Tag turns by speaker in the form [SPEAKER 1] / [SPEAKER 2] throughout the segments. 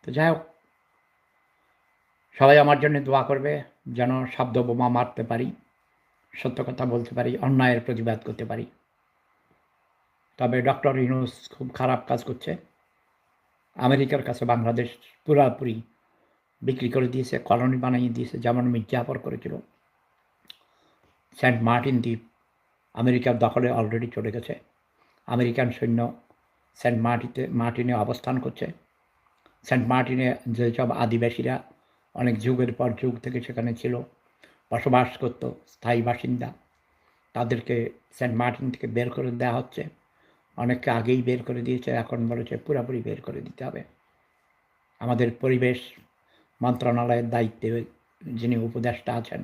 [SPEAKER 1] তো যাই হোক, সবাই আমার জন্য দোয়া করবে যেন শব্দ বোমা মারতে পারি, সত্য কথা বলতে পারি, অন্যায়ের প্রতিবাদ করতে পারি। তবে ডক্টর ইউনূস খুব খারাপ কাজ করছে। আমেরিকার কাছে বাংলাদেশ পুরাপুরি বিক্রি করে দিয়েছে, কলোনি বানিয়ে দিয়েছে, যেমন মির্জাফর করেছিল। সেন্ট মার্টিন দ্বীপ আমেরিকার দখলে অলরেডি চলে গেছে। আমেরিকান সৈন্য সেন্ট মার্টিনে অবস্থান করছে। সেন্ট মার্টিনে যেসব আদিবাসীরা অনেক যুগের পর যুগ থেকে সেখানে ছিল, বসবাস করত, স্থায়ী বাসিন্দা, তাদেরকে সেন্ট মার্টিন থেকে বের করে দেওয়া হচ্ছে। অনেককে আগেই বের করে দিয়েছে, এখন বলেছে পুরোপুরি বের করে দিতে হবে। আমাদের পরিবেশ মন্ত্রণালয়ের দায়িত্বে যিনি উপদেষ্টা আছেন,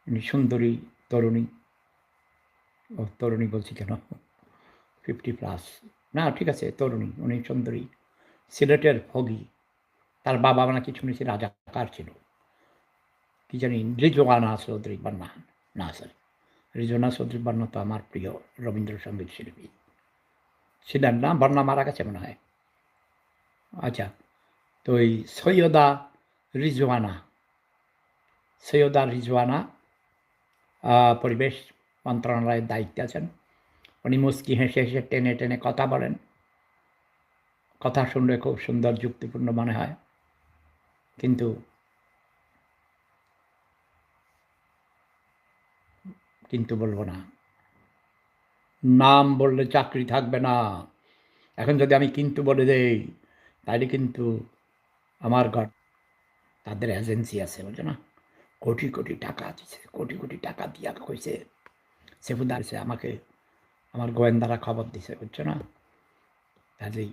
[SPEAKER 1] উনি সুন্দরী তরুণী, তরুণী বলছি কেন, 50+, না ঠিক আছে তরুণী, উনি সুন্দরী, সিলেটের ভোগী। তার বাবা নাকি শুনেছি রাজাকার ছিল, কি জানি রিজওয়ানা চৌধুরী বান্না, না সরি, রিজওয়ানা চৌধুরী বান্না তো আমার প্রিয় রবীন্দ্রসঙ্গীত শিল্পী ছিলেন না, বন্যা মারা গেছে মনে হয়। আচ্ছা, তো ওই সৈয়দা রিজওয়ানা পরিবেশ মন্ত্রণালয়ের দায়িত্বে আছেন। উনি মুচকি হেসে হেসে টেনে টেনে কথা বলেন, কথা শুনলে খুব সুন্দর যুক্তিপূর্ণ মনে হয়, কিন্তু বলবো না, নাম বললে চাকরি থাকবে না। এখন যদি আমি কিন্তু বলে দেই তাহলে কিন্তু আমার ঘর, তাদের এজেন্সি আছে বুঝছো না, কোটি কোটি টাকা দিছে, কোটি কোটি টাকা দিয়া কইছে সেফুদার সে আমাকে, আমার গোয়েন্দারা খবর দিছে বুঝছো না, তাহলেই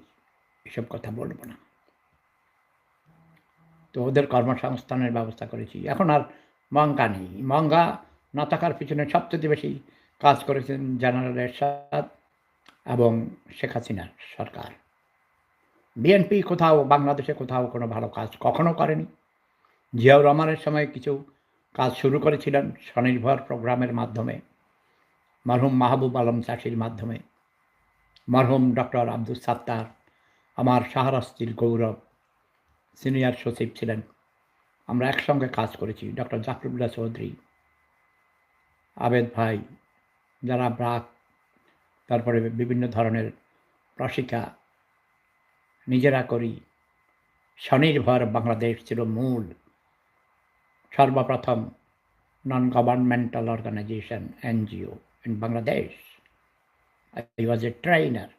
[SPEAKER 1] এসব কথা বলবো না। তো ওদের কর্মসংস্থানের ব্যবস্থা করেছি। এখন আর মঙ্গা নেই, মঙ্গা না থাকার পিছনে সবচেয়ে বেশি কাজ করেছেন জেনারেল এরশাদ এবং শেখ হাসিনার সরকার। বিএনপি কোথাও, বাংলাদেশে কোথাও কোনো ভালো কাজ কখনো করেনি। জিয়াউর রহমানের সময় কিছু কাজ শুরু করেছিলেন স্বনির্ভর প্রোগ্রামের মাধ্যমে, মরহুম মাহবুব আলম চাষির মাধ্যমে, মরহুম ডক্টর আব্দুল সাত্তার, আমার শাহরাস্তির গৌরব, সিনিয়র সচিব ছিলেন, আমরা একসঙ্গে কাজ করেছি, ডক্টর জাফরুল্লাহ চৌধুরী, আবেদ ভাই, যারা ব্রাক, তারপরে বিভিন্ন ধরনের প্রশিক্ষা নিজেরা করি। স্বনির্ভর বাংলাদেশ ছিল মূল, সর্বপ্রথম non governmental organisation NGO in Bangladesh. I was a trainer,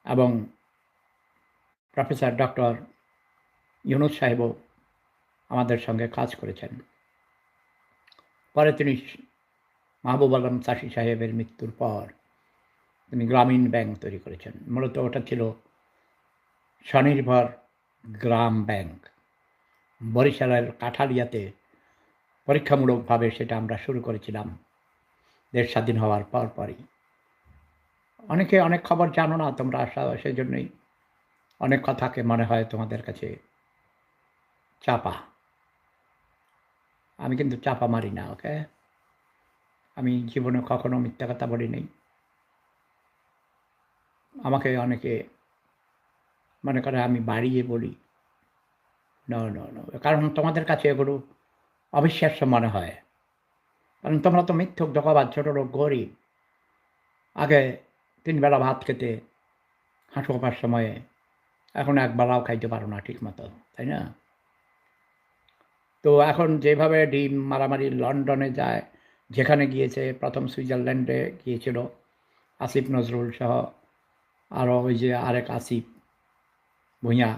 [SPEAKER 1] এবং প্রফেসর ডক্টর ইউনূস সাহেবও আমাদের সঙ্গে কাজ করেছেন। পরে তিনি মাহবুব আলম চাষি সাহেবের মৃত্যুর পর তিনি গ্রামীণ ব্যাংক তৈরি করেছেন। মূলত ওটা ছিল স্বনির্ভর গ্রাম ব্যাংক। বরিশালের কাঠালিয়াতে পরীক্ষামূলকভাবে সেটা আমরা শুরু করেছিলাম দেশ স্বাধীন হওয়ার পরই। অনেকে অনেক খবর জানো না তোমরা, সেই জন্যই অনেক কথাকে মনে হয় তোমাদের কাছে চাপা। আমি কিন্তু চাপা মারি না, ওকে? আমি জীবনে কখনো মিথ্যা কথা বলি নাই। আমাকে অনেকে মনে করে আমি বাড়িয়ে বলি, নো নো নো, কারণ তোমাদের কাছে এগুলো অবিশ্বাস্য মনে হয়, কারণ তোমরা তো মিথ্যুক, ধোঁকাবাজ, ছোট লোক, গরিব। আগে 3 বেলা ভাত খেতে হাঁটু কাঁপার সময়ে, এখন 1 বেলাও খাইতে পারো না ঠিক মতো, তাই না? তো এখন যেভাবে ডিম মারামারি লন্ডনে যায়, যেখানে গিয়েছে, প্রথম সুইজারল্যান্ডে গিয়েছিল আসিফ নজরুল সহ, আরও ওই যে আরেক আসিফ ভূঁইয়া,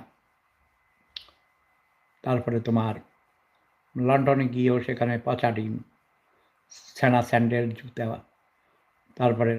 [SPEAKER 1] তারপরে তোমার লন্ডনে গিয়েও সেখানে পচা ডিম, ছেঁড়া স্যান্ডেল, জুতা, তারপরে